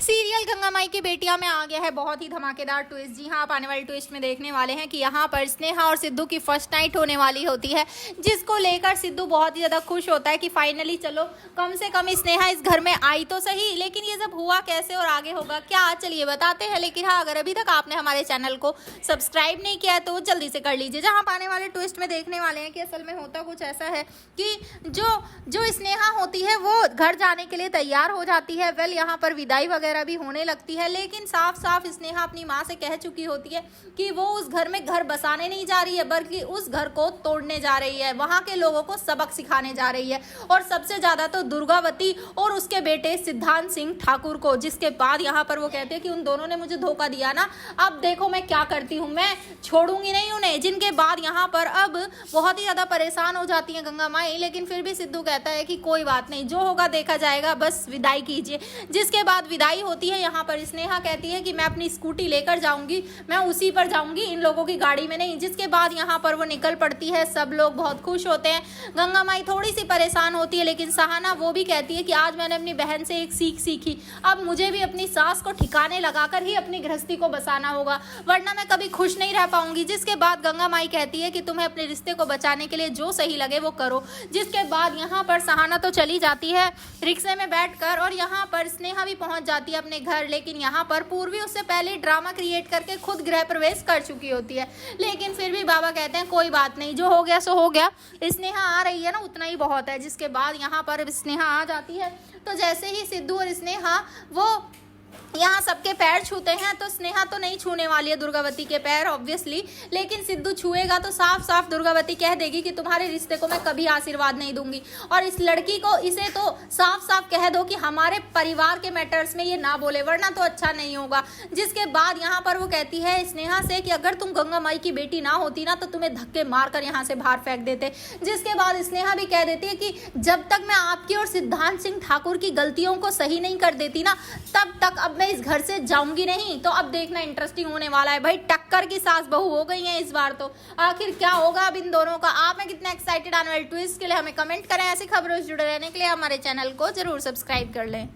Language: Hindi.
सीरियल गंगा माई की बेटियां में आ गया है बहुत ही धमाकेदार ट्विस्ट। जी हाँ, आप आने वाले ट्विस्ट में देखने वाले हैं कि यहाँ पर स्नेहा और सिद्धू की फर्स्ट नाइट होने वाली होती है, जिसको लेकर सिद्धू बहुत ही ज़्यादा खुश होता है कि फाइनली चलो कम से कम स्नेहा इस घर में आई तो सही। लेकिन ये सब हुआ कैसे और आगे होगा क्या, चलिए बताते हैं। लेकिन हाँ, अगर अभी तक आपने हमारे चैनल को सब्सक्राइब नहीं किया तो जल्दी से कर लीजिए। जहाँ आप आने वाले ट्विस्ट में देखने वाले हैं कि असल में होता कुछ ऐसा है कि जो स्नेहा होती है वो घर जाने के लिए तैयार हो जाती है। वेल, यहाँ पर विदाई वगैरह भी होने लगती है, लेकिन साफ साफ स्नेहा अपनी माँ से कह चुकी होती है कि वो उस घर में घर बसाने नहीं जा रही है, बल्कि उस घर को तोड़ने जा रही है, वहाँ के लोगों को सबक सिखाने जा रही है। और सबसे ज़्यादा तो दुर्गावती और उसके बेटे सिद्धांत सिंह ठाकुर को। जिसके बाद यहाँ पर वो कहते हैं कि उन दोनों ने मुझे धोखा दिया ना, अब देखो मैं क्या करती हूँ, मैं छोड़ूंगी नहीं उन्हें। जिनके बाद यहाँ पर अब बहुत ही ज़्यादा परेशान हो जाती हैं गंगा माई, लेकिन फिर भी सिद्धू कहता है कि कोई बात नहीं, जो होगा देखा जाएगा, बस विदाई कीजिए। जिसके बाद विदाई होती है। यहाँ पर स्नेहा कहती है कि मैं अपनी स्कूटी लेकर जाऊंगी, मैं उसी पर जाऊंगी, इन लोगों की गाड़ी में नहीं। जिसके बाद यहाँ पर वो निकल पड़ती है, सब लोग बहुत खुश होते हैं। गंगा माई थोड़ी सी परेशान होती है, लेकिन सहाना वो भी कहती है कि आज मैंने अपनी बहन से एक सीख सीखी, अब मुझे भी अपनी सास को ठिकाने लगाकर ही अपनी गृहस्थी को बसाना होगा, वरना मैं कभी खुश नहीं रह पाऊंगी। जिसके बाद गंगा माई कहती है कि तुम्हें अपने रिश्ते को बचाने के लिए जो सही लगे वो करो। जिसके बाद यहाँ पर सहाना तो चली जाती है रिक्शे में बैठकर, और यहाँ पर स्नेहा भी पहुंच जाती है अपने घर। लेकिन यहाँ पर पूर्वी उससे पहले ड्रामा क्रिएट करके खुद गृह प्रवेश कर चुकी होती है, लेकिन फिर भी बाबा कहते हैं कोई बात नहीं, जो हो गया सो हो गया, स्नेहा आ रही है ना, उतना ही बहुत है। जिसके बाद यहाँ पर स्नेहा आ जाती है, तो जैसे ही सिद्धू और स्नेहा वो यहाँ सबके पैर छूते हैं, तो स्नेहा तो नहीं छूने वाली है दुर्गावती के पैर ऑब्वियसली, लेकिन सिद्धू छुएगा तो साफ साफ दुर्गावती कह देगी कि तुम्हारे रिश्ते को मैं कभी आशीर्वाद नहीं दूंगी। और इस लड़की को इसे तो साफ साफ कह दो कि हमारे परिवार के मैटर्स में ये ना बोले, वरना तो अच्छा नहीं होगा। जिसके बाद यहाँ पर वो कहती है स्नेहा से कि अगर तुम गंगा माई की बेटी ना होती ना, तो तुम्हें धक्के मारकर यहाँ से बाहर फेंक देते। जिसके बाद स्नेहा भी कह देती है कि जब तक मैं आपकी और सिद्धांत सिंह ठाकुर की गलतियों को सही नहीं कर देती ना, तब तक अब मैं इस घर से जाऊंगी नहीं। तो अब देखना इंटरेस्टिंग होने वाला है भाई, टक्कर की सास बहू हो गई है इस बार। तो आखिर क्या होगा अब इन दोनों का, आप में कितना एक्साइटेड आने वाले ट्विस्ट के लिए हमें कमेंट करें। ऐसी खबरों से जुड़े रहने के लिए हमारे चैनल को जरूर सब्सक्राइब कर लें।